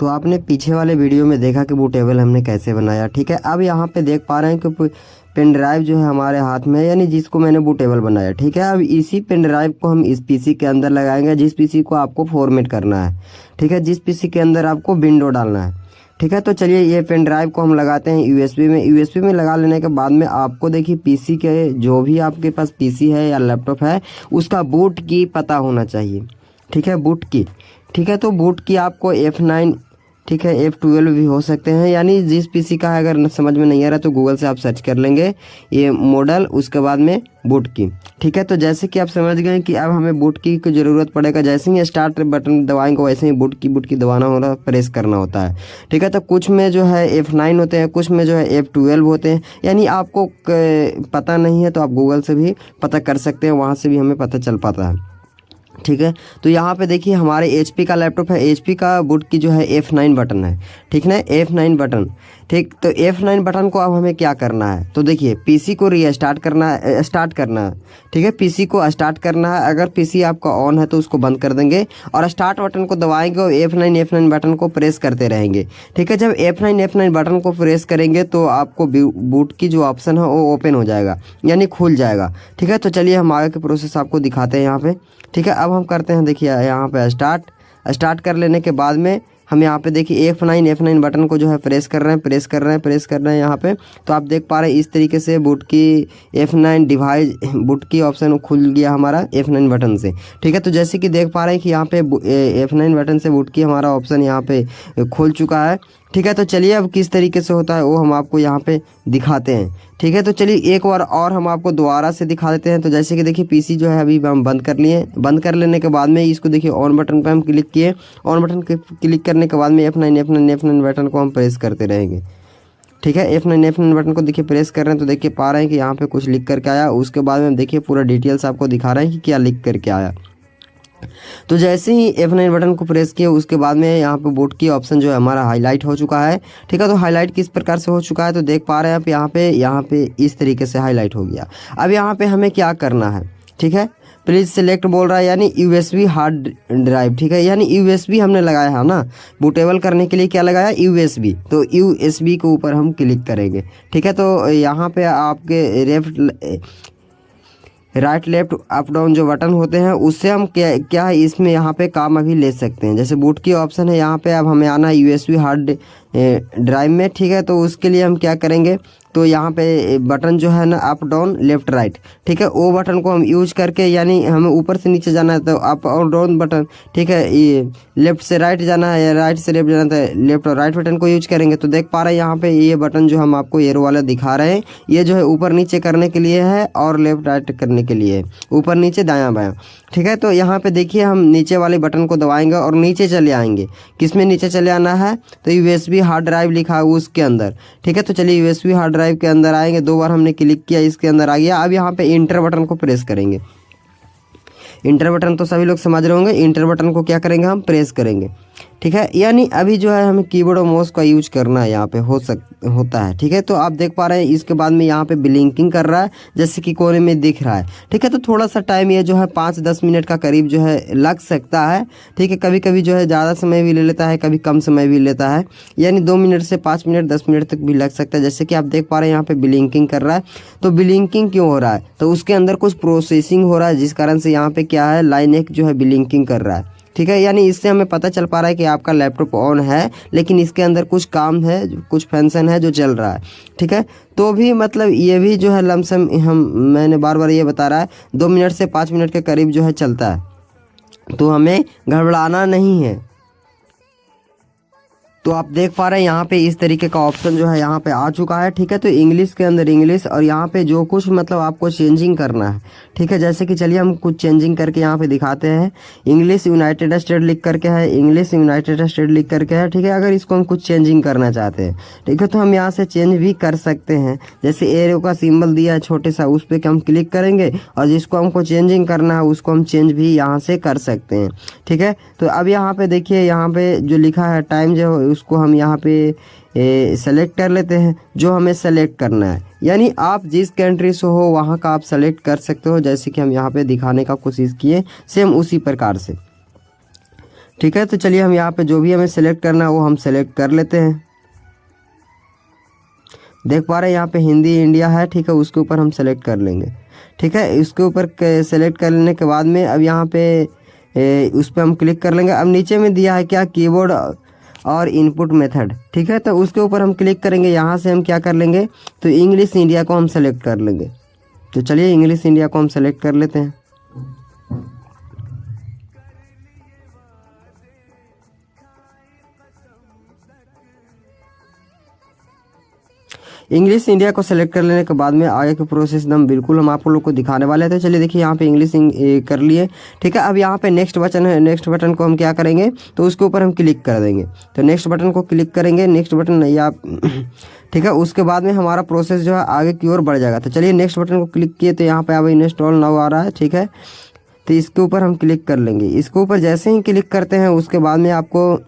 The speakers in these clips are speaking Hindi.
तो आपने पीछे वाले वीडियो में देखा कि बूटेबल हमने कैसे बनाया, ठीक है। अब यहाँ पे देख पा रहे हैं कि पेन ड्राइव जो है हमारे हाथ में है, यानी जिसको मैंने बूटेबल बनाया, ठीक है। अब इसी पेन ड्राइव को हम इस पीसी के अंदर लगाएंगे, जिस पीसी को आपको फॉर्मेट करना है, ठीक है, जिस पीसी के अंदर आपको विंडो डालना है, ठीक है। तो चलिए ये पेन ड्राइव को हम लगाते हैं यूएसबी में। यूएसबी में लगा लेने के बाद में आपको देखिए पीसी के, जो भी आपके पास पीसी है या लैपटॉप है, उसका बूट की पता होना चाहिए, ठीक है, बूट की, ठीक है। तो बूट की आपको F9, ठीक है, F12 भी हो सकते हैं, यानी जिस पीसी का है। अगर समझ में नहीं आ रहा तो गूगल से आप सर्च कर लेंगे ये मॉडल, उसके बाद में बूट की, ठीक है। तो जैसे कि आप समझ गए कि अब हमें बूट की ज़रूरत पड़ेगा। जैसे ही स्टार्ट बटन दबाएंगे वैसे ही बूट की दबाना होगा, प्रेस करना होता है, ठीक है। तो कुछ में जो है F9 होते हैं, कुछ में जो है F12 होते हैं, यानी आपको पता नहीं है तो आप गूगल से भी पता कर सकते हैं, वहाँ से भी हमें पता चल पाता है, ठीक है। तो यहाँ पे देखिए हमारे HP का लैपटॉप है, HP का बूट की जो है F9 बटन है, ठीक ना, F9 बटन, ठीक। तो F9 बटन को अब हमें क्या करना है, तो देखिए पीसी को रीस्टार्ट करना है, स्टार्ट करना है, ठीक है, पीसी को स्टार्ट करना है। अगर पीसी आपका ऑन है तो उसको बंद कर देंगे और स्टार्ट बटन को दबाएंगे और F9 बटन को प्रेस करते रहेंगे, ठीक है। जब F9 बटन को प्रेस करेंगे तो आपको बूट की जो ऑप्शन है वो ओपन हो जाएगा, यानी खुल जाएगा, ठीक है। तो चलिए हम आगे के प्रोसेस आपको दिखाते हैं यहाँ पे, ठीक है। अब हम करते हैं, देखिए यहाँ पे स्टार्ट कर लेने के बाद में हम यहाँ पे देखिए F9 बटन को जो है प्रेस कर रहे हैं यहाँ पे। तो आप देख पा रहे हैं इस तरीके से बूट की F9 डिवाइस, बूट की ऑप्शन खुल गया हमारा F9 बटन से, ठीक है। तो जैसे कि देख पा रहे हैं कि यहाँ पे F9 बटन से बूट की हमारा ऑप्शन यहाँ पे खुल चुका है, ठीक है। तो चलिए अब किस तरीके से होता है वो हम आपको यहाँ पे दिखाते हैं, ठीक है। तो चलिए एक बार और हम आपको दोबारा से दिखा देते हैं। तो जैसे कि देखिए पीसी जो है अभी हम बंद कर लिए, बंद कर लेने के बाद में इसको देखिए ऑन बटन पे हम क्लिक किए, ऑन बटन क्लिक करने के बाद में F9 बटन को हम प्रेस करते रहेंगे, ठीक है। F9 बटन को देखिए प्रेस कर रहे हैं तो देखिए पा रहे हैं कि यहाँ पे कुछ लिख करके आया। उसके बाद में देखिए पूरा डिटेल्स आपको दिखा रहे हैं कि क्या लिख करके आया। तो जैसे ही F9 बटन को प्रेस किया उसके बाद में यहाँ पे बूट की ऑप्शन जो है हमारा हाईलाइट हो चुका है, ठीक है। तो हाईलाइट किस प्रकार से हो चुका है तो देख पा रहे हैं आप यहाँ पे इस तरीके से हाईलाइट हो गया। अब यहाँ पे हमें क्या करना है, ठीक है, प्लीज़ सेलेक्ट बोल रहा है, यानी USB हार्ड ड्राइव, ठीक है, यानी USB हमने लगाया है ना, बूटेबल करने के लिए क्या लगाया, USB। तो USB के ऊपर हम क्लिक करेंगे, ठीक है। तो यहाँ पे आपके राइट लेफ्ट अप डाउन जो बटन होते हैं उससे हम क्या है इसमें यहाँ पे काम अभी ले सकते हैं। जैसे बूट की ऑप्शन है यहाँ पे, अब हमें आना है USB हार्ड ड्राइव में, ठीक है। तो उसके लिए हम क्या करेंगे, तो यहाँ पे बटन जो है ना अप डाउन लेफ्ट राइट, ठीक है, वो बटन को हम यूज करके, यानी हमें ऊपर से नीचे जाना है तो अप और डाउन बटन, ठीक है, ये लेफ्ट से राइट जाना है या राइट से लेफ्ट जाना है, लेफ्ट और राइट बटन को यूज करेंगे। तो देख पा रहे हैं यहाँ पे ये बटन जो हम आपको एरो वाला दिखा रहे हैं, ये जो है ऊपर नीचे करने के लिए है और लेफ्ट राइट करने के लिए है, ऊपर नीचे दायां बायां, ठीक है। तो यहाँ पे देखिए हम नीचे वाले बटन को दबाएंगे और नीचे चले आएंगे। किस में नीचे चले आना है, तो USB हार्ड ड्राइव लिखा है उसके अंदर, ठीक है। तो चलिए USB हार्ड ड्राइव के अंदर आएंगे, 2 बार हमने क्लिक किया, इसके अंदर आ गया। अब यहाँ पे इंटर बटन को प्रेस करेंगे। इंटर बटन तो सभी लोग समझ रहे होंगे, इंटर बटन को क्या करेंगे, हम प्रेस करेंगे, ठीक है। यानी अभी जो है हमें कीबोर्ड और माउस का यूज करना है यहाँ पे होता है, ठीक है। तो आप देख पा रहे हैं इसके बाद में यहाँ पे ब्लिंकिंग कर रहा है, जैसे कि कोने में दिख रहा है, ठीक है। तो थोड़ा सा टाइम ये जो है 5-10 मिनट का करीब जो है लग सकता है, ठीक है। कभी कभी जो है ज़्यादा समय भी ले लेता है, कभी कम समय भी लेता है, यानी 2 मिनट से 5 मिनट 10 मिनट तक भी लग सकता है। जैसे कि आप देख पा रहे हैं यहाँ पे ब्लिंकिंग कर रहा है। तो ब्लिंकिंग क्यों हो रहा है, तो उसके अंदर कुछ प्रोसेसिंग हो रहा है, जिस कारण से यहाँ पे क्या है लाइन 1 जो है ब्लिंकिंग कर रहा है, ठीक है। यानी इससे हमें पता चल पा रहा है कि आपका लैपटॉप ऑन है, लेकिन इसके अंदर कुछ काम है, कुछ फंक्शन है जो चल रहा है, ठीक है। तो भी मतलब ये भी जो है लमसम मैंने बार बार ये बता रहा है 2 मिनट से 5 मिनट के करीब जो है चलता है, तो हमें घबराना नहीं है। तो आप देख पा रहे हैं यहाँ पे इस तरीके का ऑप्शन जो है यहाँ पे आ चुका है, ठीक है। तो इंग्लिश के अंदर इंग्लिश, और यहाँ पे जो कुछ मतलब आपको चेंजिंग करना है, ठीक है। जैसे कि चलिए हम कुछ चेंजिंग करके यहाँ पे दिखाते हैं। इंग्लिश यूनाइटेड स्टेट लिख करके है, इंग्लिश यूनाइटेड स्टेट लिख करके है, ठीक है। अगर इसको हम कुछ चेंजिंग करना चाहते हैं, ठीक है, तो हम यहाँ से चेंज भी कर सकते हैं। जैसे एरो का सिंबल दिया है छोटे सा, उस पर हम क्लिक करेंगे और जिसको हमको चेंजिंग करना है उसको हम चेंज भी यहाँ से कर सकते हैं, ठीक है। तो अब यहाँ पे देखिए यहाँ पे जो लिखा है टाइम जो उसको हम यहाँ पे सेलेक्ट कर लेते हैं, जो हमें सेलेक्ट करना है। यानी आप जिस कंट्री से हो वहाँ का आप सेलेक्ट कर सकते हो, जैसे कि हम यहाँ पे दिखाने का कोशिश किए सेम उसी प्रकार से, ठीक है। तो चलिए हम यहाँ पे जो भी हमें सेलेक्ट करना है वो हम सेलेक्ट कर लेते हैं। देख पा रहे हैं यहाँ पे हिंदी इंडिया है, ठीक है, उसके ऊपर हम सेलेक्ट कर लेंगे। ठीक है, इसके ऊपर सेलेक्ट कर लेने के बाद में अब यहाँ पे उस पर हम क्लिक कर लेंगे। अब नीचे में दिया है क्या, कीबोर्ड और इनपुट मेथड। ठीक है, तो उसके ऊपर हम क्लिक करेंगे। यहाँ से हम क्या कर लेंगे, तो इंग्लिश इंडिया को हम सेलेक्ट कर लेंगे। तो चलिए इंग्लिश इंडिया को हम सेलेक्ट कर लेते हैं। इंग्लिश इंडिया को सेलेक्ट कर लेने के बाद में आगे के प्रोसेस हम बिल्कुल हम आप लोग को दिखाने वाले थे। चलिए देखिए यहाँ पे इंग्लिश कर लिए। ठीक है, अब यहाँ पे नेक्स्ट बटन है, नेक्स्ट बटन को हम क्या करेंगे, तो उसके ऊपर हम क्लिक कर देंगे। तो नेक्स्ट बटन को क्लिक करेंगे, नेक्स्ट बटन या ठीक है, उसके बाद में हमारा प्रोसेस जो है आगे की ओर बढ़ जाएगा। तो चलिए नेक्स्ट बटन को क्लिक किए तो यहाँ पे अब इंस्टॉल नाउ आ रहा है। ठीक है, तो इसके ऊपर हम क्लिक कर लेंगे। इसके ऊपर जैसे ही क्लिक करते हैं उसके बाद में आपको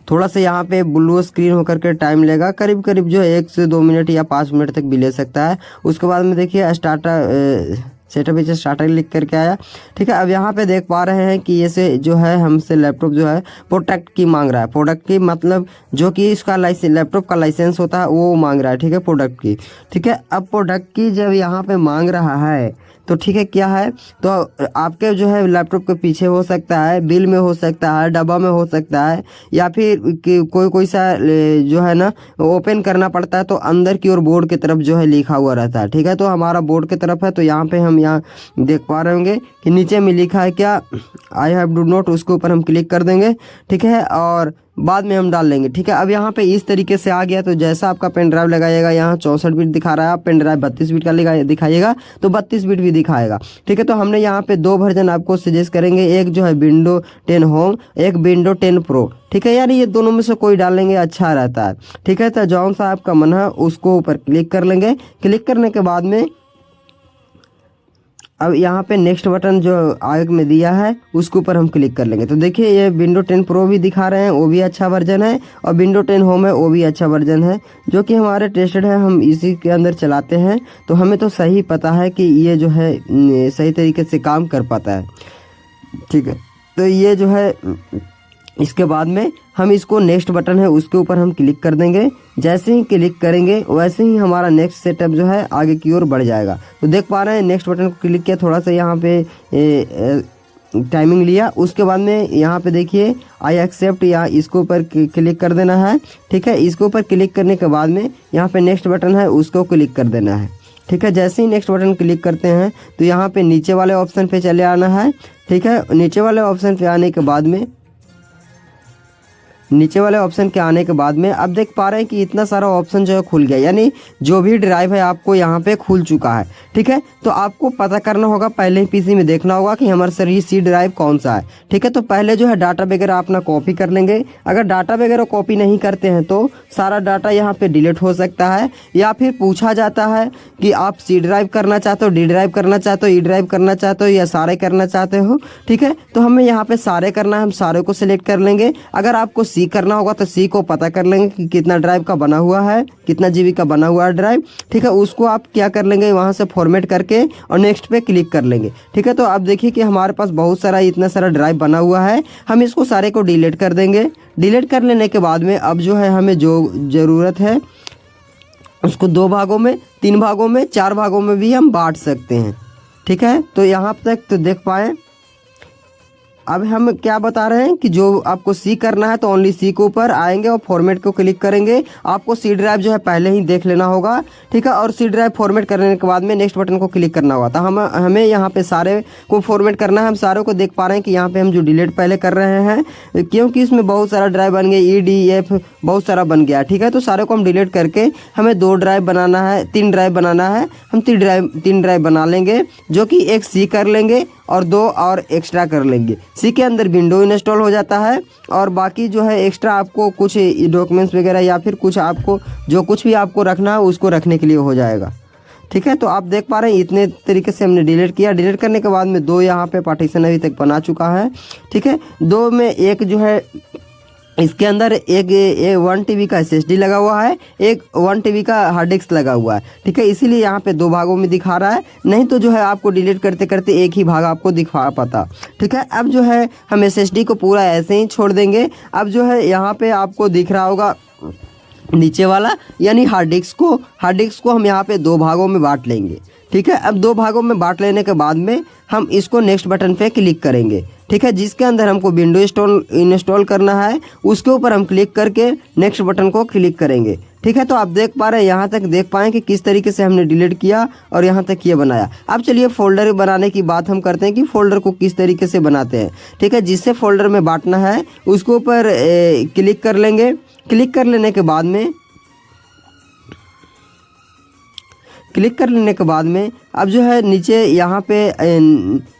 थोड़ा सा यहाँ पे ब्लू स्क्रीन होकर के टाइम लेगा, करीब करीब जो 1 से 2 मिनट या 5 मिनट तक भी ले सकता है। उसके बाद में देखिए सेटअप इसे स्टार्टर लिख करके आया। ठीक है, अब यहाँ पे देख पा रहे हैं कि ये से जो है हमसे लैपटॉप जो है प्रोडक्ट की मांग रहा है। प्रोडक्ट की मतलब जो कि इसका लैपटॉप का लाइसेंस होता है वो मांग रहा है। ठीक है, प्रोडक्ट की। ठीक है, अब प्रोडक्ट की जब यहाँ पे मांग रहा है तो ठीक है, क्या है, तो आपके जो है लैपटॉप के पीछे हो सकता है, बिल में हो सकता है, डब्बा में हो सकता है, या फिर कोई सा जो है ना ओपन करना पड़ता है तो अंदर की ओर बोर्ड की तरफ जो है लिखा हुआ रहता है। ठीक है, तो हमारा बोर्ड की तरफ है। तो यहाँ पे हम यहाँ देख पा रहे होंगे कि नीचे में लिखा है क्या, आई हैव डू नोट, उसके ऊपर हम क्लिक कर देंगे। ठीक है, और बाद में हम डाल लेंगे। ठीक है, अब यहाँ पे इस तरीके से आ गया। तो जैसा आपका पेन ड्राइव लगाइएगा, यहाँ 64 बिट दिखा रहा है, आप पेन ड्राइव 32 बिट का दिखाइएगा तो 32 बिट भी दिखाएगा। ठीक है, तो हमने यहाँ पे 2 वर्जन आपको सजेस्ट करेंगे, एक जो है विंडो 10 होम, एक विंडो 10 प्रो। ठीक है, यानी ये दोनों में से कोई डाल लेंगे, अच्छा रहता है। ठीक है, तो जौन सा आपका मन है उसको ऊपर क्लिक कर लेंगे। क्लिक करने के बाद में अब यहाँ पे नेक्स्ट बटन जो आगे में दिया है उसके ऊपर हम क्लिक कर लेंगे। तो देखिए ये विंडो 10 प्रो भी दिखा रहे हैं, वो भी अच्छा वर्जन है, और विंडो 10 होम है वो भी अच्छा वर्जन है, जो कि हमारे टेस्टेड है, हम इसी के अंदर चलाते हैं। तो हमें तो सही पता है कि ये जो है सही तरीके से काम कर पाता है। ठीक है, तो ये जो है इसके बाद में हम इसको नेक्स्ट बटन है उसके ऊपर हम क्लिक कर देंगे। जैसे ही क्लिक करेंगे वैसे ही हमारा नेक्स्ट सेटअप जो है आगे की ओर बढ़ जाएगा। तो देख पा रहे हैं नेक्स्ट बटन को क्लिक किया, थोड़ा सा यहाँ पे टाइमिंग लिया। उसके बाद में यहाँ पे देखिए आई एक्सेप्ट, या इसके ऊपर क्लिक कर देना है। ठीक है, इसके ऊपर क्लिक करने के बाद में यहाँ पे नेक्स्ट बटन है उसको क्लिक कर देना है। ठीक है, जैसे ही नेक्स्ट बटन क्लिक करते हैं तो यहाँ पे नीचे वाले ऑप्शन पे चले आना है। ठीक है, नीचे वाले ऑप्शन पे आने के बाद में अब देख पा रहे हैं कि इतना सारा ऑप्शन जो है खुल गया, यानी जो भी ड्राइव है आपको यहाँ पे खुल चुका है। ठीक है, तो आपको पता करना होगा, पहले ही पीसी में देखना होगा कि हमारा सर सी ड्राइव कौन सा है। ठीक है, तो पहले जो है डाटा वगैरह अपना कॉपी कर लेंगे। अगर डाटा वगैरह कॉपी नहीं करते हैं तो सारा डाटा यहाँ पे डिलीट हो सकता है, या फिर पूछा जाता है कि आप सी ड्राइव करना चाहते हो, डी ड्राइव करना चाहते हो, ई ड्राइव करना चाहते हो, या सारे करना चाहते हो। ठीक है, तो हमें यहाँ पे सारे करना है, हम सारे को सिलेक्ट कर लेंगे। अगर आपको सी करना होगा तो सी को पता कर लेंगे कि कितना ड्राइव का बना हुआ है, कितना जीबी का बना हुआ है ड्राइव। ठीक है, उसको आप क्या कर लेंगे, वहां से फॉर्मेट करके और नेक्स्ट पे क्लिक कर लेंगे। ठीक है, तो अब देखिए कि हमारे पास बहुत सारा इतना सारा ड्राइव बना हुआ है, हम इसको सारे को डिलीट कर देंगे। डिलीट कर लेने के बाद में अब जो है हमें जो ज़रूरत है उसको 2 भागों में, 3 भागों में, 4 भागों में भी हम बांट सकते हैं। ठीक है, तो यहाँ तक तो देख पाए। अब हम क्या बता रहे हैं कि जो आपको सी करना है तो ओनली सी के ऊपर आएंगे और फॉर्मेट को क्लिक करेंगे। आपको सी ड्राइव जो है पहले ही देख लेना होगा। ठीक है, और सी ड्राइव फॉर्मेट करने के बाद में नेक्स्ट बटन को क्लिक करना होगा। तो हमें यहाँ पे सारे को फॉर्मेट करना है। हम सारे को देख पा रहे हैं कि यहाँ पे हम जो डिलीट पहले कर रहे हैं, क्योंकि इसमें बहुत सारा ड्राइव बन गया, EDF बहुत सारा बन गया। ठीक है, तो सारे को हम डिलीट करके हमें 2 ड्राइव बनाना है, 3 ड्राइव बनाना है। हम 3 ड्राइव बना लेंगे, जो कि एक सी कर लेंगे और 2 और एक्स्ट्रा कर लेंगे। सी के अंदर विंडो इंस्टॉल हो जाता है, और बाकी जो है एक्स्ट्रा आपको कुछ डॉक्यूमेंट्स वगैरह या फिर कुछ आपको जो कुछ भी आपको रखना है उसको रखने के लिए हो जाएगा। ठीक है, तो आप देख पा रहे हैं इतने तरीके से हमने डिलीट किया। डिलीट करने के बाद में 2 यहाँ पे पार्टीशन अभी तक बना चुका है। ठीक है, 2 में एक जो है इसके अंदर एक 1 TB का SSD लगा हुआ है, एक 1 TB का हार्ड डिस्क लगा हुआ है, ठीक है। इसीलिए यहाँ पे 2 भागों में दिखा रहा है, नहीं तो जो है आपको डिलीट करते करते एक ही भाग आपको दिखा पाता, ठीक है। अब जो है हम SSD को पूरा ऐसे ही छोड़ देंगे। अब जो है यहाँ पे आपको दिख रहा होगा नीचे वाला, यानी हार्ड डिस्क को हम यहाँ पे 2 भागों में बांट लेंगे, ठीक है। अब 2 भागों में बांट लेने के बाद में हम इसको नेक्स्ट बटन पे क्लिक करेंगे, ठीक है। जिसके अंदर हमको विंडो इंस्टॉल करना है उसके ऊपर हम क्लिक करके नेक्स्ट बटन को क्लिक करेंगे, ठीक है। तो आप देख पा रहे हैं, यहाँ तक देख पाएँ कि किस तरीके से हमने डिलीट किया और यहाँ तक ये बनाया। अब चलिए फोल्डर बनाने की बात हम करते हैं कि फोल्डर को किस तरीके से बनाते हैं, ठीक है। जिससे फोल्डर में बांटना है उसके ऊपर क्लिक कर लेंगे। क्लिक कर लेने के बाद में अब जो है नीचे यहाँ पे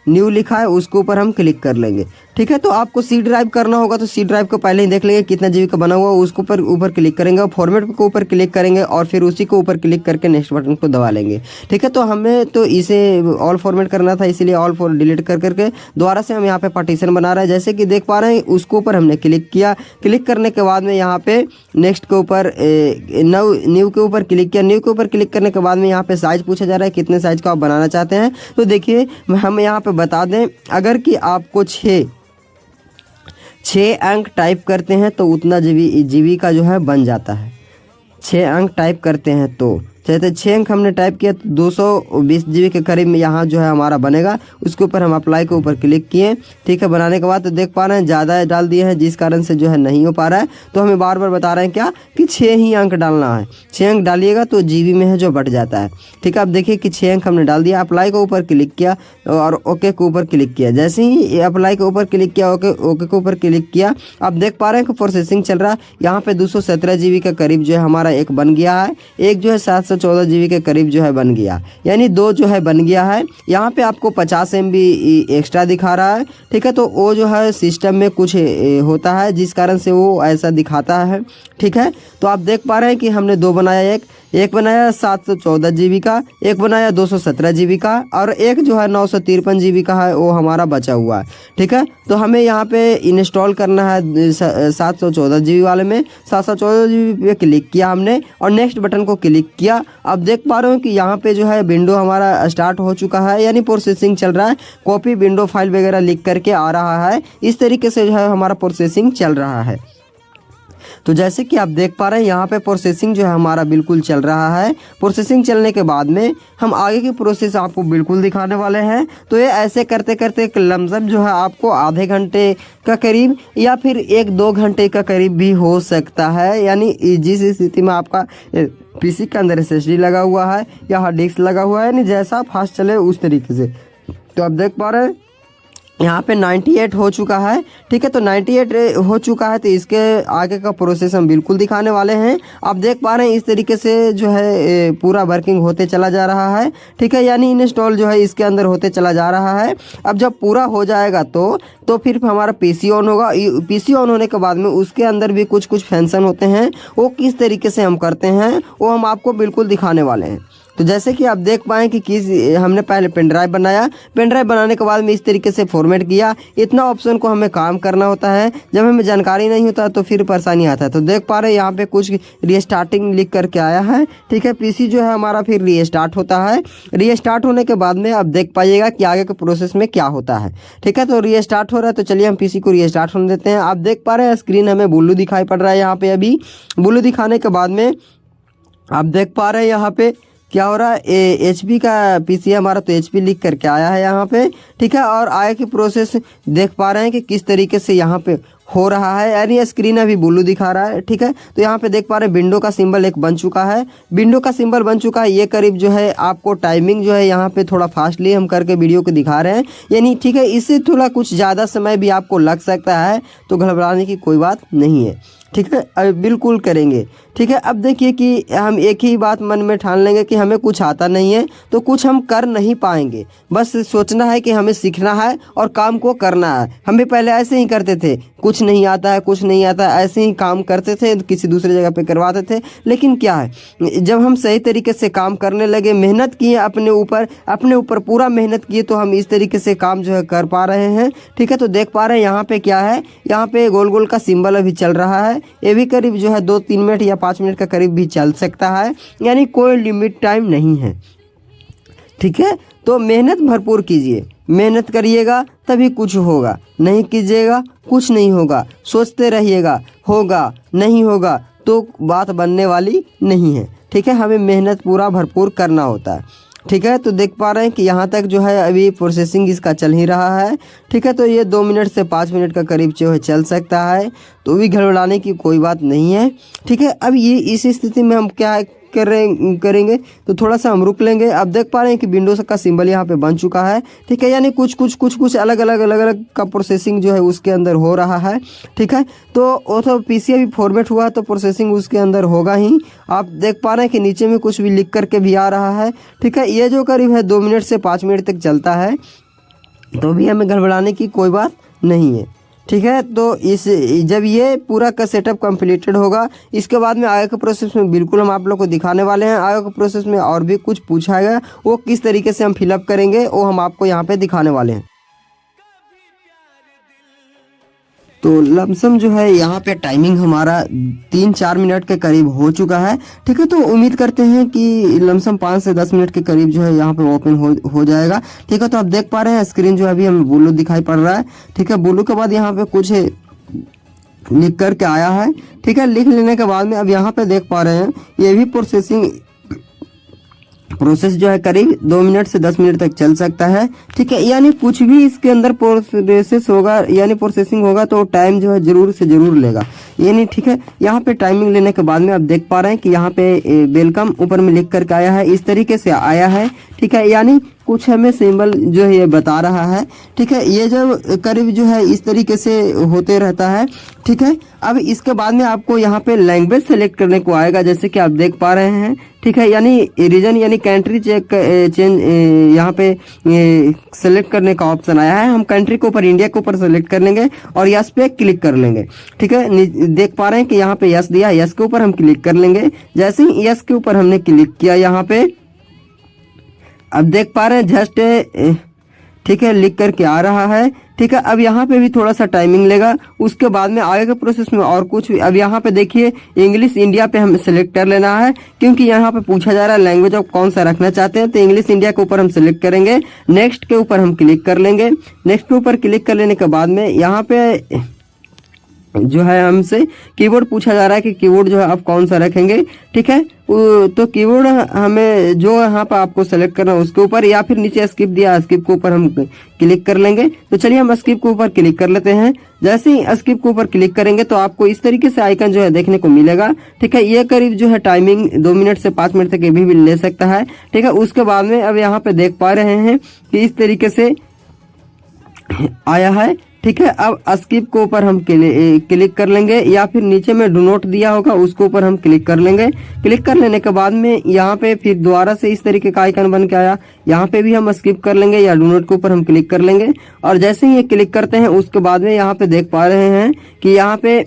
न्यू लिखा है उसके ऊपर हम क्लिक कर लेंगे, ठीक है। तो आपको सी ड्राइव करना होगा तो सी ड्राइव को पहले ही देख लेंगे कितना GB का बना हुआ है, उसके ऊपर क्लिक करेंगे और फॉर्मेट के ऊपर क्लिक करेंगे और फिर उसी के ऊपर क्लिक करके नेक्स्ट बटन को दबा लेंगे, ठीक है। तो हमें तो इसे ऑल फॉर्मेट करना था, इसीलिए ऑल फॉर डिलीट करके दोबारा से हम यहाँ पे पार्टीशन बना रहे हैं। जैसे कि देख पा रहे हैं उसके ऊपर हमने क्लिक किया। क्लिक करने के बाद में यहाँ पे नेक्स्ट के ऊपर न्यू के ऊपर क्लिक किया। न्यू के ऊपर क्लिक करने के बाद में यहाँ पे साइज पूछा जा रहा है, कितने साइज का आप बनाना चाहते हैं। तो देखिए हम यहाँ पे बता दें, अगर कि आपको 6 अंक टाइप करते हैं तो उतना GB का जो है बन जाता है। 6 अंक टाइप करते हैं तो जैसे 6 अंक हमने टाइप किया तो 220 GB के करीब में यहाँ जो है हमारा बनेगा। उसके ऊपर हम अप्लाई के ऊपर क्लिक किए, ठीक है। बनाने के बाद तो देख पा रहे हैं ज़्यादा डाल दिए हैं, जिस कारण से जो है नहीं हो पा रहा है। तो हमें बार बार बता रहे हैं क्या कि 6 ही अंक डालना है। 6 अंक डालिएगा तो GB में है जो बट जाता है, ठीक है। अब देखिए कि 6 अंक हमने डाल दिया। अप्लाई के ऊपर क्लिक किया और ओके के ऊपर क्लिक किया। जैसे ही अप्लाई के ऊपर क्लिक किया, ओके के ऊपर क्लिक किया, अब देख पा रहे हैं कि प्रोसेसिंग चल रहा है। यहाँ पे 217 GB के करीब जो है हमारा एक बन गया है, एक जो है 714 GB के करीब जो है बन गया, यानी 2 जो है बन गया है। यहाँ पे आपको 50 MB एक्स्ट्रा दिखा रहा है, ठीक है। तो वो जो है सिस्टम में कुछ होता है जिस कारण से वो ऐसा दिखाता है, ठीक है। तो आप देख पा रहे हैं कि हमने 2 बनाया, एक बनाया 714 GB का, एक बनाया 217 GB का और एक जो है 953 GB का है वो हमारा बचा हुआ है, ठीक है। तो हमें यहाँ पे इंस्टॉल करना है 714 GB वाले में। 714 GB पे क्लिक किया हमने और नेक्स्ट बटन को क्लिक किया। अब देख पा रहे हो कि यहाँ पे जो है विंडो हमारा स्टार्ट हो चुका है, यानी प्रोसेसिंग चल रहा है। कॉपी विंडो फाइल वगैरह लिख करके आ रहा है। इस तरीके से जो है हमारा प्रोसेसिंग चल रहा है। तो जैसे कि आप देख पा रहे हैं यहाँ पे प्रोसेसिंग जो है हमारा बिल्कुल चल रहा है। प्रोसेसिंग चलने के बाद में हम आगे की प्रोसेस आपको बिल्कुल दिखाने वाले हैं। तो ये ऐसे करते करते लमसम जो है आपको आधे घंटे का करीब या फिर 1-2 घंटे का करीब भी हो सकता है, यानी जिस स्थिति में आपका PC के अंदर SSD लगा हुआ है या हार्ड डिस्क लगा हुआ है, यानी जैसा फास्ट चले उस तरीके से। तो आप देख पा रहे हैं यहाँ पे 98 हो चुका है, ठीक है। तो 98 हो चुका है तो इसके आगे का प्रोसेस हम बिल्कुल दिखाने वाले हैं। आप देख पा रहे हैं इस तरीके से जो है पूरा वर्किंग होते चला जा रहा है, ठीक है। यानी इंस्टॉल जो है इसके अंदर होते चला जा रहा है। अब जब पूरा हो जाएगा तो फिर हमारा PC ऑन होगा। PC ऑन होने के बाद में उसके अंदर भी कुछ फंक्शन होते हैं, वो किस तरीके से हम करते हैं वो हम आपको बिल्कुल दिखाने वाले हैं। तो जैसे कि आप देख पाएँ कि हमने पहले पेन ड्राइव बनाया। पेन ड्राइव बनाने के बाद में इस तरीके से फॉर्मेट किया। इतना ऑप्शन को हमें काम करना होता है, जब हमें जानकारी नहीं होता तो फिर परेशानी आता है। तो देख पा रहे हैं यहाँ पे कुछ रीस्टार्टिंग लिख करके आया है, ठीक है। PC जो है हमारा फिर रीस्टार्ट होता है। रीस्टार्ट होने के बाद में आप देख पाइएगा कि आगे के प्रोसेस में क्या होता है, ठीक है। तो रीस्टार्ट हो रहा है तो चलिए हम PC को रीस्टार्ट होने देते हैं। आप देख पा रहे हैं स्क्रीन हमें ब्लू दिखाई पड़ रहा है। यहाँ पे अभी ब्लू दिखाने के बाद में आप देख पा रहे हैं यहाँ पे क्या हो रहा है। HP का PC है हमारा, तो HP लिख करके आया है यहाँ पे, ठीक है। और आगे की प्रोसेस देख पा रहे हैं कि किस तरीके से यहाँ पे हो रहा है, यानी स्क्रीन अभी ब्लू दिखा रहा है, ठीक है। तो यहाँ पे देख पा रहे हैं विंडो का सिंबल एक बन चुका है। विंडो का सिंबल बन चुका है। ये करीब जो है आपको टाइमिंग जो है यहाँ पे थोड़ा फास्टली हम करके वीडियो को दिखा रहे हैं, यानी ठीक है। इससे थोड़ा कुछ ज़्यादा समय भी आपको लग सकता है, तो घबराने की कोई बात नहीं है, ठीक है। बिल्कुल करेंगे, ठीक है। अब देखिए कि हम एक ही बात मन में ठान लेंगे कि हमें कुछ आता नहीं है तो कुछ हम कर नहीं पाएंगे। बस सोचना है कि हमें सीखना है और काम को करना है। हम भी पहले ऐसे ही करते थे, कुछ कुछ नहीं आता है, कुछ नहीं आता है, ऐसे ही काम करते थे, किसी दूसरे जगह पे करवाते थे। लेकिन क्या है, जब हम सही तरीके से काम करने लगे, मेहनत किए अपने ऊपर पूरा मेहनत किए, तो हम इस तरीके से काम जो है कर पा रहे हैं। ठीक है, तो देख पा रहे हैं यहाँ पे क्या है, यहाँ पे गोल गोल का सिंबल अभी चल रहा है। ये भी करीब जो है 2-3 मिनट या 5 मिनट का करीब भी चल सकता है, यानी कोई लिमिट टाइम नहीं है। ठीक है, तो मेहनत भरपूर कीजिए, मेहनत करिएगा तभी कुछ होगा, नहीं कीजिएगा कुछ नहीं होगा। सोचते रहिएगा, होगा नहीं होगा तो बात बनने वाली नहीं है। ठीक है, हमें मेहनत पूरा भरपूर करना होता है। ठीक है, तो देख पा रहे हैं कि यहाँ तक जो है अभी प्रोसेसिंग इसका चल ही रहा है। ठीक है, तो ये 2 मिनट से 5 मिनट का करीब जो है चल सकता है, तो भी घबराने की कोई बात नहीं है। ठीक है, अब ये इस स्थिति में हम क्या करेंगे, तो थोड़ा सा हम रुक लेंगे। अब देख पा रहे हैं कि विंडोज का सिंबल यहाँ पे बन चुका है। ठीक है, यानी कुछ अलग अलग का प्रोसेसिंग जो है उसके अंदर हो रहा है। ठीक है, तो पीसी अभी फॉर्मेट हुआ तो प्रोसेसिंग उसके अंदर होगा ही। आप देख पा रहे हैं कि नीचे में कुछ भी लिख करके भी आ रहा है। ठीक है, ये जो करीब है 2 मिनट से 5 मिनट तक चलता है, तो भी हमें घबराने की कोई बात नहीं है। ठीक है, तो जब ये पूरा का सेटअप कंप्लीटेड होगा, इसके बाद में आगे के प्रोसेस में बिल्कुल हम आप लोग को दिखाने वाले हैं। आगे के प्रोसेस में और भी कुछ पूछा गया, वो किस तरीके से हम फिलअप करेंगे वो हम आपको यहाँ पे दिखाने वाले हैं। तो लमसम जो है यहाँ पे टाइमिंग हमारा 3-4 मिनट के करीब हो चुका है। ठीक है, तो उम्मीद करते हैं कि लमसम 5 से 10 मिनट के करीब जो है यहाँ पे ओपन हो जाएगा। ठीक है, तो आप देख पा रहे हैं स्क्रीन जो है अभी हमें ब्लू दिखाई पड़ रहा है। ठीक है, ब्लू के बाद यहाँ पे कुछ लिख करके आया है। ठीक है, लिख लेने के बाद में अब यहाँ पे देख पा रहे हैं ये भी प्रोसेस जो है करीब 2 मिनट से 10 मिनट तक चल सकता है। ठीक है, यानी कुछ भी इसके अंदर प्रोसेस होगा यानी प्रोसेसिंग होगा तो टाइम जो है जरूर से जरूर लेगा, यानी ठीक है। यहाँ पे टाइमिंग लेने के बाद में आप देख पा रहे हैं कि यहाँ पे वेलकम ऊपर में लिख करके आया है, इस तरीके से आया है। ठीक है, यानी कुछ हमें सिंबल जो है ये बता रहा है। ठीक है, ये जब करीब जो है इस तरीके से होते रहता है। ठीक है, अब इसके बाद में आपको यहाँ पे लैंग्वेज सेलेक्ट करने को आएगा, जैसे कि आप देख पा रहे हैं। ठीक है, यानी रीजन यानी कंट्री चेंज यहाँ पे सेलेक्ट करने का ऑप्शन आया है। हम कंट्री के ऊपर इंडिया के ऊपर सेलेक्ट कर लेंगे और यस पे क्लिक कर लेंगे। ठीक है, देख पा रहे हैं कि यहाँ पे यस दिया, यस के ऊपर हम क्लिक कर लेंगे। जैसे ही यस के ऊपर हमने क्लिक किया यहाँ पे, अब देख पा रहे हैं जस्ट ठीक है लिख करके आ रहा है। ठीक है, अब यहाँ पे भी थोड़ा सा टाइमिंग लेगा, उसके बाद में आगे के प्रोसेस में और कुछ। अब यहाँ पे देखिए इंग्लिश इंडिया पे हमें सेलेक्ट कर लेना है, क्योंकि यहाँ पे पूछा जा रहा है लैंग्वेज आप कौन सा रखना चाहते हैं। तो इंग्लिश इंडिया के ऊपर हम सेलेक्ट करेंगे, नेक्स्ट के ऊपर हम क्लिक कर लेंगे। नेक्स्ट के ऊपर क्लिक कर लेने के बाद में यहाँ पे जो है हमसे कीबोर्ड पूछा जा रहा है कि कीबोर्ड जो है आप कौन सा रखेंगे। ठीक है, तो कीबोर्ड हमें जो यहाँ पर आपको सेलेक्ट करना है उसके ऊपर, या फिर नीचे स्किप दिया स्किप के ऊपर हम क्लिक कर लेंगे। तो चलिए हम स्किप के ऊपर क्लिक कर लेते हैं। जैसे ही स्किप के ऊपर क्लिक करेंगे तो आपको इस तरीके से आइकन जो है देखने को मिलेगा। ठीक है, ये करीब जो है टाइमिंग 2 मिनट से 5 मिनट तक ये भी ले सकता है। ठीक है, उसके बाद में अब यहाँ पे देख पा रहे हैं कि इस तरीके से आया है। ठीक है, अब स्किप के ऊपर हम क्लिक कर लेंगे, या फिर नीचे में डू नोट दिया होगा उसके ऊपर हम क्लिक कर लेंगे। क्लिक कर लेने के बाद में यहाँ पे फिर दोबारा से इस तरीके का आइकन बन के आया, यहाँ पे भी हम स्किप कर लेंगे या डू नोट के ऊपर हम क्लिक कर लेंगे। और जैसे ही ये क्लिक करते हैं उसके बाद में यहाँ पे देख पा रहे हैं कि यहाँ पे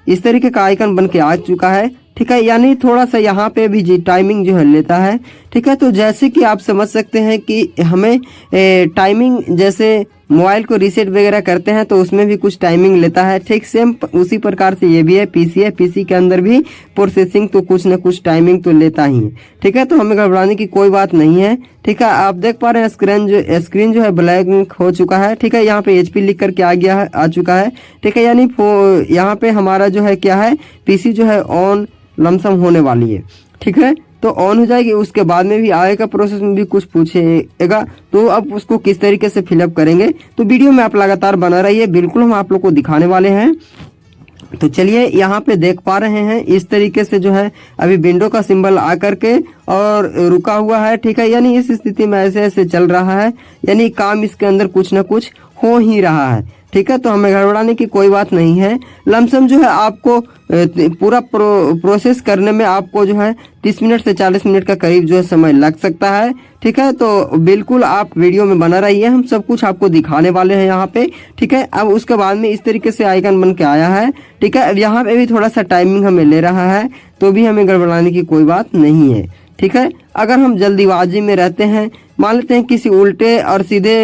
इस तरीके का आइकन बन के आ चुका है। ठीक है, यानी थोड़ा सा यहाँ पे भी टाइमिंग जो है लेता है। ठीक है, तो जैसे कि आप समझ सकते हैं कि हमें टाइमिंग जैसे मोबाइल को रीसेट वगैरह करते हैं तो उसमें भी कुछ टाइमिंग लेता है। ठीक सेम उसी प्रकार से ये भी है, पीसी है, पीसी के अंदर भी प्रोसेसिंग तो कुछ न कुछ टाइमिंग तो लेता ही है। ठीक है, तो हमें घबराने की कोई बात नहीं है। ठीक है, आप देख पा रहे हैं स्क्रीन जो है ब्लैक हो चुका है। ठीक है, यहाँ पे एचपी लिख करके आ चुका है। ठीक है, यानी यहाँ पे हमारा जो है क्या है, पीसी जो है ऑन लमसम होने वाली है। ठीक है, तो ऑन हो जाएगी। उसके बाद में भी आगे का प्रोसेस में भी कुछ पूछेगा, तो अब उसको किस तरीके से फिलअप करेंगे। तो वीडियो में आप लगातार बना रहिए, बिल्कुल हम आप लोग को दिखाने वाले हैं। तो चलिए यहाँ पे देख पा रहे हैं इस तरीके से जो है अभी विंडो का सिंबल आकर के और रुका हुआ है। ठीक है, यानी इस स्थिति में ऐसे ऐसे चल रहा है, यानी काम इसके अंदर कुछ ना कुछ हो ही रहा है। ठीक है। तो हमें घबराने की कोई बात नहीं है। लमसम जो है आपको पूरा प्रोसेस करने में आपको जो है 30 मिनट से 40 मिनट का करीब जो है समय लग सकता है, ठीक है। तो बिल्कुल आप वीडियो में बना रहिए, हम सब कुछ आपको दिखाने वाले हैं यहाँ पे, ठीक है। अब उसके बाद में इस तरीके से आइकन बन के आया है, ठीक है। अब यहाँ पे भी थोड़ा सा टाइमिंग हमें ले रहा है, तो भी हमें गड़बड़ाने की कोई बात नहीं है, ठीक है। अगर हम जल्दीबाजी में रहते हैं, मान लेते हैं किसी उल्टे और सीधे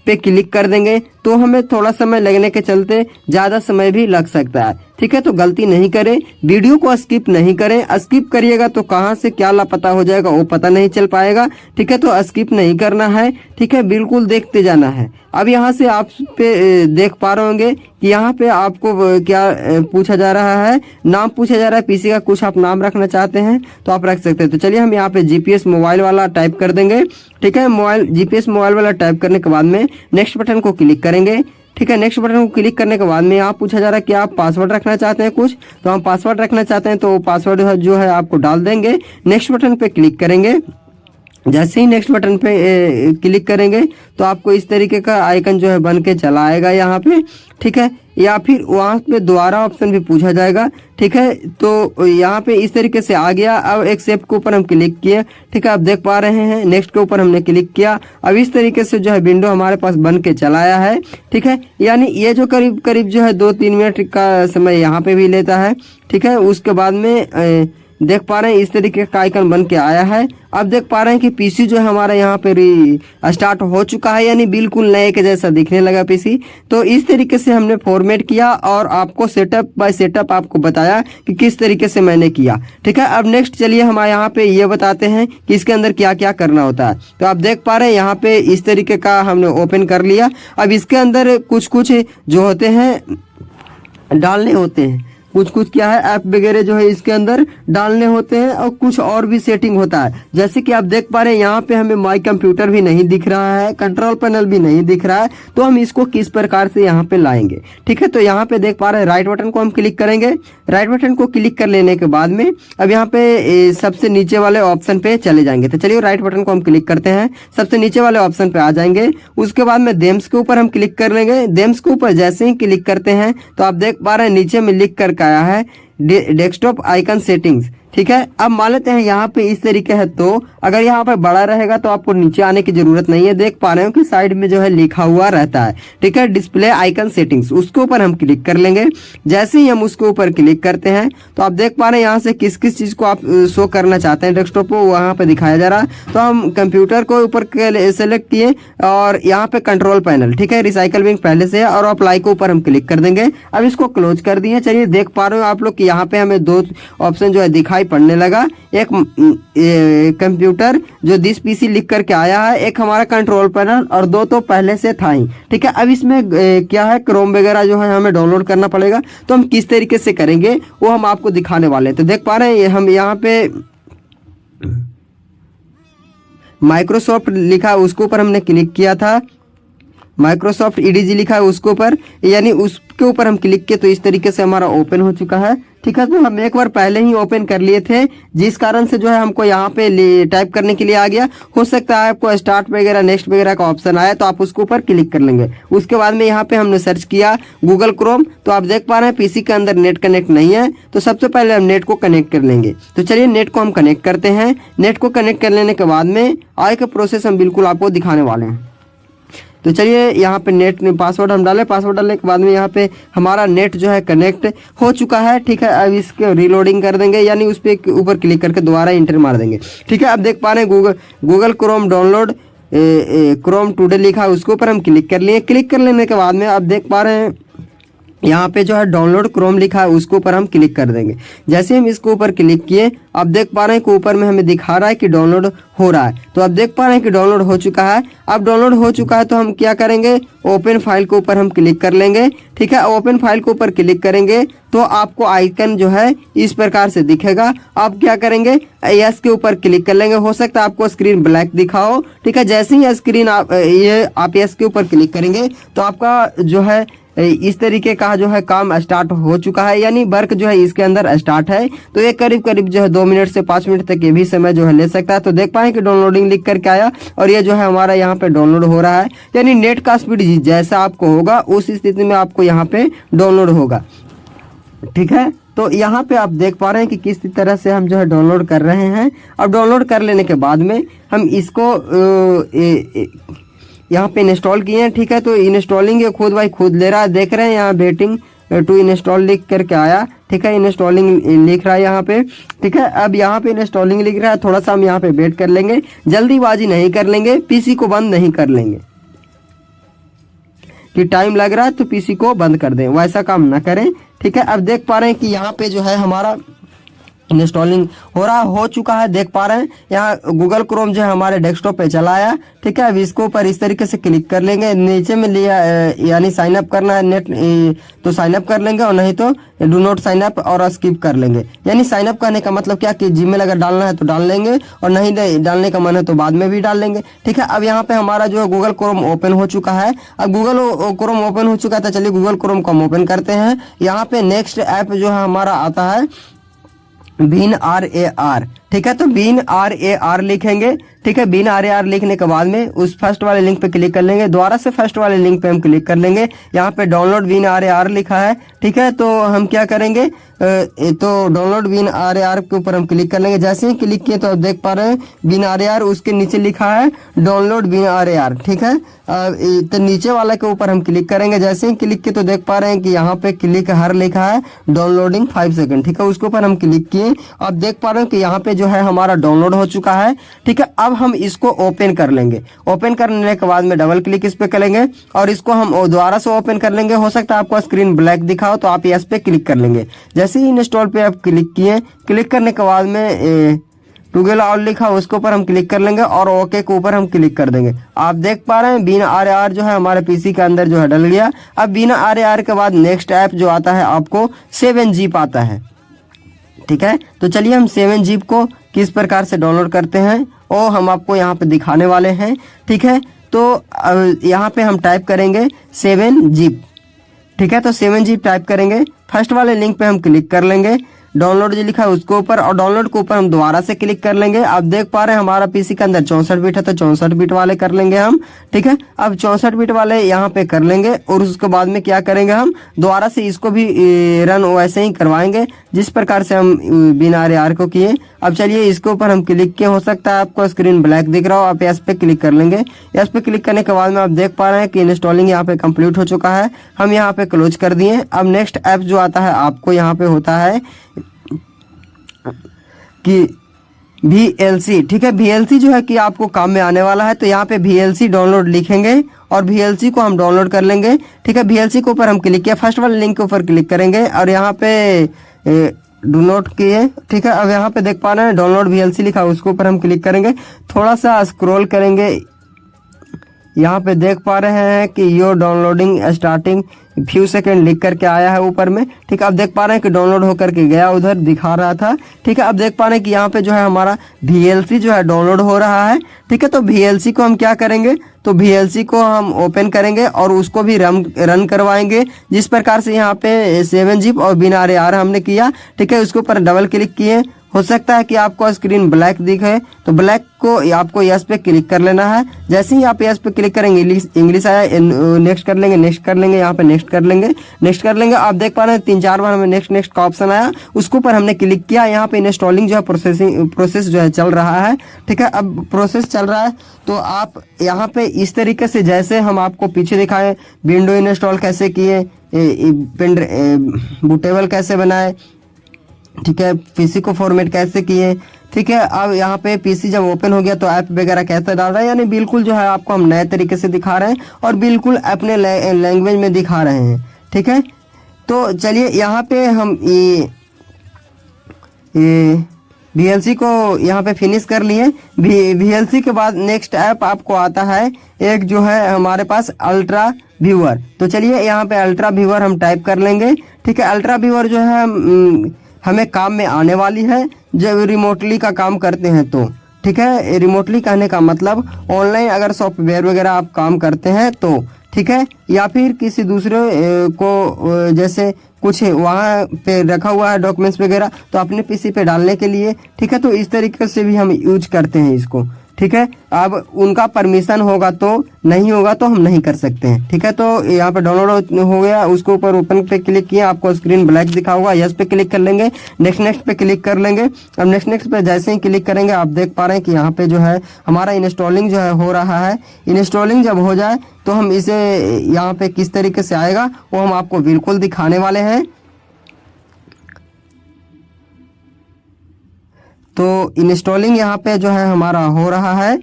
पे क्लिक कर देंगे, तो हमें थोड़ा समय लगने के चलते ज़्यादा समय भी लग सकता है, ठीक है। तो गलती नहीं करें, वीडियो को स्किप नहीं करें। स्किप करिएगा तो कहाँ से क्या लापता हो जाएगा वो पता नहीं चल पाएगा, ठीक है। तो स्किप नहीं करना है, ठीक है, बिल्कुल देखते जाना है। अब यहाँ से आप पे देख पा रहे होंगे कि यहाँ पे आपको क्या पूछा जा रहा है, नाम पूछा जा रहा है पीसी का। कुछ आप नाम रखना चाहते हैं तो आप रख सकते हैं। तो चलिए हम यहाँ पे जीपीएस मोबाइल वाला टाइप कर देंगे, ठीक है। जीपीएस मोबाइल वाला टाइप करने के बाद में नेक्स्ट बटन को क्लिक करेंगे, ठीक है। नेक्स्ट बटन को क्लिक करने के बाद में यहाँ पूछा जा रहा है कि आप पासवर्ड रखना चाहते हैं कुछ, तो हम पासवर्ड रखना चाहते हैं तो पासवर्ड जो है आपको डाल देंगे। नेक्स्ट बटन पे क्लिक करेंगे। जैसे ही नेक्स्ट बटन पे क्लिक करेंगे तो आपको इस तरीके का आइकन जो है बन के चला आएगा यहाँ पे, ठीक है। या फिर वहाँ पे दोबारा ऑप्शन भी पूछा जाएगा, ठीक है। तो यहाँ पे इस तरीके से आ गया। अब एक्सेप्ट के ऊपर हम क्लिक किए, ठीक है। आप देख पा रहे हैं नेक्स्ट के ऊपर हमने क्लिक किया। अब इस तरीके से जो है विंडो हमारे पास बन के चला आया है, ठीक है। यानी ये जो करीब करीब जो है 2-3 मिनट का समय यहाँ पे भी लेता है, ठीक है। उसके बाद में देख पा रहे हैं इस तरीके का आइकन बन के आया है। अब देख पा रहे हैं कि पीसी जो है हमारा यहाँ पे स्टार्ट हो चुका है, यानी बिल्कुल नए के जैसा दिखने लगा पीसी। तो इस तरीके से हमने फॉर्मेट किया और आपको सेटअप बाय सेटअप आपको बताया कि किस तरीके से मैंने किया, ठीक है। अब नेक्स्ट चलिए हम यहाँ पे ये बताते हैं कि इसके अंदर क्या क्या करना होता है। तो आप देख पा रहे हैं यहाँ पे इस तरीके का हमने ओपन कर लिया। अब इसके अंदर कुछ कुछ जो होते हैं डालने होते हैं, कुछ क्या है ऐप वगैरह जो है इसके अंदर डालने होते हैं और कुछ और भी सेटिंग होता है। जैसे कि आप देख पा रहे हैं यहाँ पे हमें माई कंप्यूटर भी नहीं दिख रहा है, कंट्रोल पैनल भी नहीं दिख रहा है। तो हम इसको किस प्रकार से यहाँ पे लाएंगे, ठीक है। तो यहाँ पे देख पा रहे हैं राइट बटन को हम क्लिक करेंगे। राइट बटन को क्लिक कर लेने के बाद में अब यहाँ पे सबसे नीचे वाले ऑप्शन पे चले जाएंगे। तो चलिए राइट बटन को हम क्लिक करते हैं, सबसे नीचे वाले ऑप्शन पे आ जाएंगे। उसके बाद में देम्स के ऊपर हम क्लिक कर लेंगे। देम्स के ऊपर जैसे ही क्लिक करते हैं तो आप देख पा रहे हैं नीचे में लिख कर आया है डेस्कटॉप आइकन सेटिंग्स, ठीक है। अब मान लेते हैं यहाँ पे इस तरीके है, तो अगर यहाँ पे बड़ा रहेगा तो आपको नीचे आने की जरूरत नहीं है। देख पा रहे हो कि साइड में जो है लिखा हुआ रहता है, ठीक है, डिस्प्ले आइकन सेटिंग्स। उसके ऊपर हम क्लिक कर लेंगे। जैसे ही हम उसके ऊपर क्लिक करते हैं तो आप देख पा रहे हैं यहाँ से किस किस चीज को आप शो करना चाहते हैं डेस्कटॉप को वहाँ पे दिखाया जा रहा है। तो हम कंप्यूटर को ऊपर सेलेक्ट किए और यहाँ पे कंट्रोल पैनल, ठीक है, रिसाइकल बिन पहले से है और अप्लाई के ऊपर हम क्लिक कर देंगे। अब इसको क्लोज कर दिए। चलिए देख पा रहे हो आप लोग कि यहाँ पे हमें 2 ऑप्शन जो है दिखाई पड़ने लगा। एक कंप्यूटर जो दिस पीसी लिख करके आया है, एक हमारा कंट्रोल पैनल और 2 तो पहले से था ही, ठीक है। अब इसमें क्या है क्रोम वगैरह जो है हमें डाउनलोड करना पड़ेगा। तो हम किस तरीके से करेंगे वो हम आपको दिखाने वाले हैं। तो देख पा रहे हैं हम यहाँ पे माइक्रोसॉफ्ट लिखा है उसके ऊपर हमने क्लिक किया था। माइक्रोसॉफ्ट ईडीजी लिखा है उसके ऊपर, यानी उसके ऊपर हम क्लिक किए तो इस तरीके से हमारा ओपन हो चुका है, ठीक है। तो हम एक बार पहले ही ओपन कर लिए थे जिस कारण से जो है हमको यहाँ पे टाइप करने के लिए आ गया। हो सकता है आपको स्टार्ट वगैरह नेक्स्ट वगैरह का ऑप्शन आया तो आप उसके ऊपर क्लिक कर लेंगे। उसके बाद में यहाँ पे हमने सर्च किया गूगल क्रोम। तो आप देख पा रहे हैं पीसी के अंदर नेट कनेक्ट नहीं है, तो सबसे पहले हम नेट को कनेक्ट कर लेंगे। तो चलिए नेट को हम कनेक्ट करते हैं। नेट को कनेक्ट कर लेने के बाद में आगे का प्रोसेस हम बिल्कुल आपको दिखाने वाले हैं। तो चलिए यहाँ पे नेट पासवर्ड हम डालें। पासवर्ड डालने के बाद में यहाँ पे हमारा नेट जो है कनेक्ट हो चुका है, ठीक है। अब इसके रीलोडिंग कर देंगे, यानी उस पर ऊपर क्लिक करके दोबारा इंटर मार देंगे, ठीक है। अब देख पा रहे हैं Google Chrome download Chrome today लिखा है उसके ऊपर हम क्लिक कर लिए। क्लिक कर लेने के बाद में अब देख पा रहे हैं यहाँ पे जो है डाउनलोड क्रोम लिखा है उसके ऊपर हम क्लिक कर देंगे। जैसे हम इसके ऊपर क्लिक किए अब देख पा रहे हैं कि ऊपर में हमें दिखा रहा है कि डाउनलोड हो रहा है। तो अब देख पा रहे हैं कि डाउनलोड हो चुका है। अब डाउनलोड हो चुका है तो हम क्या करेंगे, ओपन फाइल के ऊपर हम क्लिक कर लेंगे, ठीक है। ओपन फाइल के ऊपर क्लिक करेंगे तो आपको आइकन जो है इस प्रकार से दिखेगा। आप क्या करेंगे, यस के ऊपर क्लिक कर लेंगे। हो सकता है आपको स्क्रीन ब्लैक दिखाओ, ठीक है। जैसे ही स्क्रीन आप यस के ऊपर क्लिक करेंगे तो आपका जो है इस तरीके का जो है काम स्टार्ट हो चुका है, यानी वर्क जो है इसके अंदर स्टार्ट है। तो ये करीब करीब जो है 2 मिनट से 5 मिनट तक ये भी समय जो है ले सकता है। तो देख पाए कि डाउनलोडिंग लिख करके आया और ये जो है हमारा यहाँ पे डाउनलोड हो रहा है, यानी नेट का स्पीड जैसा आपको होगा उस स्थिति में आपको यहाँ पे डाउनलोड होगा। ठीक है, तो यहाँ पे आप देख पा रहे हैं कि किस तरह से हम जो है डाउनलोड कर रहे हैं। अब डाउनलोड कर लेने के बाद में हम इसको यहाँ पे इंस्टॉल किए हैं। ठीक है, तो इंस्टॉलिंग ये खुद भाई खुद ले रहा है, देख रहे हैं यहाँ वेटिंग टू इंस्टॉल लिख करके आया। ठीक है, इंस्टॉलिंग लिख रहा है यहाँ पे। ठीक है, अब यहाँ पे इंस्टॉलिंग लिख रहा है, थोड़ा सा हम यहाँ पे वेट कर लेंगे, जल्दीबाजी नहीं कर लेंगे, पीसी को बंद नहीं कर लेंगे कि टाइम लग रहा है तो पीसी को बंद कर दें, वैसा काम ना करें। ठीक है, अब देख पा रहे हैं कि यहाँ पे जो है हमारा इंस्टॉलिंग हो चुका है। देख पा रहे हैं यहाँ गूगल क्रोम जो है हमारे डेस्कटॉप पे चला आया। ठीक है, अब इसको ऊपर इस तरीके से क्लिक कर लेंगे, नीचे में लिया यानी साइन अप करना है नेट तो साइन अप कर लेंगे, और नहीं तो डू नॉट साइन अप और स्किप कर लेंगे। यानी साइन अप करने का मतलब क्या कि जीमेल अगर डालना है तो डाल लेंगे, और नहीं डालने का मन है तो बाद में भी डाल लेंगे। ठीक है, अब यहाँ पे हमारा जो है गूगल क्रोम ओपन हो चुका है। अब गूगल क्रोम ओपन हो चुका था, चलिए गूगल क्रोम को हम ओपन करते हैं। यहाँ पे नेक्स्ट ऐप जो है हमारा आता है बीन RAR। ठीक है, तो बीन RAR लिखेंगे। ठीक है, बीन RAR लिखने के बाद में उस फर्स्ट वाले लिंक पे क्लिक कर लेंगे, दोबारा से फर्स्ट वाले लिंक पे हम क्लिक कर लेंगे। यहाँ पे डाउनलोड बीन RAR लिखा है। ठीक है, तो हम क्या करेंगे तो डाउनलोड बीन RAR के ऊपर हम क्लिक कर लेंगे। जैसे ही क्लिक किए तो आप देख पा रहे हैं बीन RAR, उसके नीचे लिखा है डाउनलोड बीन RAR। ठीक है, तो नीचे वाला के ऊपर हम क्लिक करेंगे। जैसे ही क्लिक किए तो देख पा रहे हैं कि यहाँ पे क्लिक हर लिखा है डाउनलोडिंग 5 सेकंड। ठीक है, उसके ऊपर हम क्लिक किए, आप देख पा रहे हैं कि यहाँ पे जो है हमारा डाउनलोड हो चुका है। ठीक है, अब हम इसको ओपन कर लेंगे। ओपन करने के बाद में डबल क्लिक इस पे करेंगे और इसको हम दोबारा से ओपन कर लेंगे। हो सकता है आपको स्क्रीन ब्लैक दिखाओ तो आप इस पे क्लिक कर लेंगे। जैसे ही इंस्टॉल पे आप क्लिक किए, क्लिक करने के बाद में टूगेल ऑल लिखा उसके ऊपर हम क्लिक कर लेंगे और ओके के ऊपर हम क्लिक कर देंगे। आप देख पा रहे हैं बीन RAR जो है हमारे पीसी के अंदर जो है डल गया। अब बीन RAR के बाद नेक्स्ट ऐप जो आता है आपको 7zip आता है। ठीक है, तो चलिए हम 7zip को किस प्रकार से डाउनलोड करते हैं वो हम आपको यहाँ पे दिखाने वाले हैं। ठीक है, तो यहाँ पे हम टाइप करेंगे 7zip। ठीक है, तो 7zip टाइप करेंगे, फर्स्ट वाले लिंक पे हम क्लिक कर लेंगे, डाउनलोड जो लिखा है उसके ऊपर, और डाउनलोड के ऊपर हम दोबारा से क्लिक कर लेंगे। आप देख पा रहे हैं हमारा पीसी के अंदर 64 बिट है तो 64 बिट वाले कर लेंगे हम। ठीक है, अब 64 बिट वाले यहाँ पे कर लेंगे और उसके बाद में क्या करेंगे हम दोबारा से इसको भी रन वैसे ही करवाएंगे जिस प्रकार से हम बीन RAR को किए। अब चलिए इसके ऊपर हम क्लिक किए, हो सकता है आपको स्क्रीन ब्लैक दिख रहा हो, आप इस पे क्लिक कर लेंगे। इस पे क्लिक करने के बाद में आप देख पा रहे हैं कि इंस्टॉलिंग यहाँ पे कंप्लीट हो चुका है। हम यहाँ पे क्लोज कर दिए। अब नेक्स्ट ऐप जो आता है आपको यहाँ पे होता है कि VLC। ठीक है, VLC जो है कि आपको काम में आने वाला है, तो यहाँ पे VLC डाउनलोड लिखेंगे और VLC को हम डाउनलोड कर लेंगे। ठीक है, VLC के ऊपर हम क्लिक किया, फर्स्ट वाले लिंक के ऊपर क्लिक करेंगे और यहाँ पे डू नोट किए। ठीक है, अब यहाँ पे देख पा रहे हैं डाउनलोड VLC लिखा है उसके ऊपर हम क्लिक करेंगे, थोड़ा सा स्क्रॉल करेंगे, यहाँ पे देख पा रहे हैं कि your downloading starting few second लिख करके आया है ऊपर में। ठीक है, अब देख पा रहे हैं कि डाउनलोड होकर के गया, उधर दिखा रहा था। ठीक है, अब देख पा रहे हैं कि यहाँ पे जो है हमारा VLC जो है डाउनलोड हो रहा है। ठीक है, तो VLC को हम क्या करेंगे तो VLC को हम ओपन करेंगे और उसको भी रन करवाएंगे जिस प्रकार से यहाँ पे 7zip और बीन RAR हमने किया। ठीक है, उसके ऊपर डबल क्लिक किए, हो सकता है कि आपको स्क्रीन ब्लैक दिखे तो ब्लैक को आपको यस पे क्लिक कर लेना है। जैसे ही आप यस पे क्लिक करेंगे इंग्लिश आया, नेक्स्ट कर लेंगे, नेक्स्ट कर लेंगे, यहाँ पे नेक्स्ट कर लेंगे, नेक्स्ट कर लेंगे। आप देख पा रहे हैं 3-4 बार हमें नेक्स्ट नेक्स्ट का ऑप्शन आया, उसके ऊपर हमने क्लिक किया। यहाँ पे इंस्टॉलिंग जो है प्रोसेस जो है चल रहा है। ठीक है, अब प्रोसेस चल रहा है तो आप यहाँ पे इस तरीके से जैसे हम आपको पीछे दिखाए विंडो इंस्टॉल कैसे किए, बूटेबल कैसे बनाए, ठीक है, पीसी को फॉर्मेट कैसे किए। ठीक है, अब यहाँ पे पीसी जब ओपन हो गया तो ऐप वगैरह कैसे डाल रहे हैं, यानी बिल्कुल जो है आपको हम नए तरीके से दिखा रहे हैं और बिल्कुल अपने लैंग्वेज में दिखा रहे हैं। ठीक है, तो चलिए यहाँ पे हम ये VLC को यहाँ पे फिनिश कर लिए। VLC के बाद नेक्स्ट ऐप आपको आता है एक जो है हमारे पास अल्ट्रा व्यूअर। तो चलिए यहाँ पे अल्ट्रा व्यूअर हम टाइप कर लेंगे। ठीक है, अल्ट्रा व्यूअर जो है हमें काम में आने वाली है जब रिमोटली का काम करते हैं तो। ठीक है, रिमोटली कहने का मतलब ऑनलाइन अगर सॉफ्टवेयर वगैरह आप काम करते हैं तो। ठीक है, या फिर किसी दूसरे को जैसे कुछ वहाँ पे रखा हुआ है डॉक्यूमेंट्स वगैरह तो अपने पीसी पे डालने के लिए, ठीक है। तो इस तरीके से भी हम यूज करते हैं इसको, ठीक है। अब उनका परमिशन होगा तो, नहीं होगा तो हम नहीं कर सकते हैं, ठीक है। तो यहाँ पे डाउनलोड हो गया, उसके ऊपर ओपन पे क्लिक किया, आपको स्क्रीन ब्लैक दिखा होगा, यस पे क्लिक कर लेंगे, नेक्स्ट पे क्लिक कर लेंगे। अब नेक्स्ट पे जैसे ही क्लिक करेंगे आप देख पा रहे हैं कि यहाँ पे जो है हमारा इंस्टॉलिंग जो है हो रहा है। इंस्टॉलिंग जब हो जाए तो हम इसे यहाँ पे किस तरीके से आएगा वो हम आपको बिल्कुल दिखाने वाले हैं। तो इंस्टॉलिंग यहाँ पे जो है हमारा हो रहा है,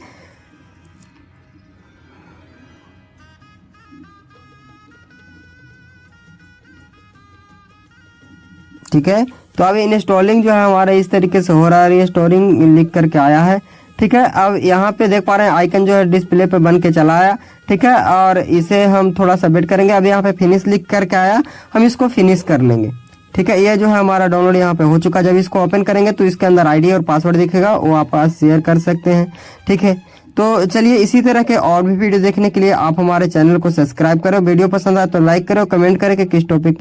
ठीक है। तो अब इंस्टॉलिंग जो है हमारा इस तरीके से हो रहा है, इंस्टॉलिंग लिख करके आया है, ठीक है। अब यहाँ पे देख पा रहे हैं आइकन जो है डिस्प्ले पे बन के चला आया, ठीक है। और इसे हम थोड़ा सा वेट करेंगे। अब यहाँ पे फिनिश लिख करके आया, हम इसको फिनिश कर लेंगे, ठीक है। ये जो है हमारा डाउनलोड यहाँ पे हो चुका। जब इसको ओपन करेंगे तो इसके अंदर आईडी और पासवर्ड दिखेगा, वो आप शेयर कर सकते हैं, ठीक है। तो चलिए इसी तरह के और भी वीडियो देखने के लिए आप हमारे चैनल को सब्सक्राइब करो। वीडियो पसंद आए तो लाइक करो, कमेंट करें कि किस टॉपिक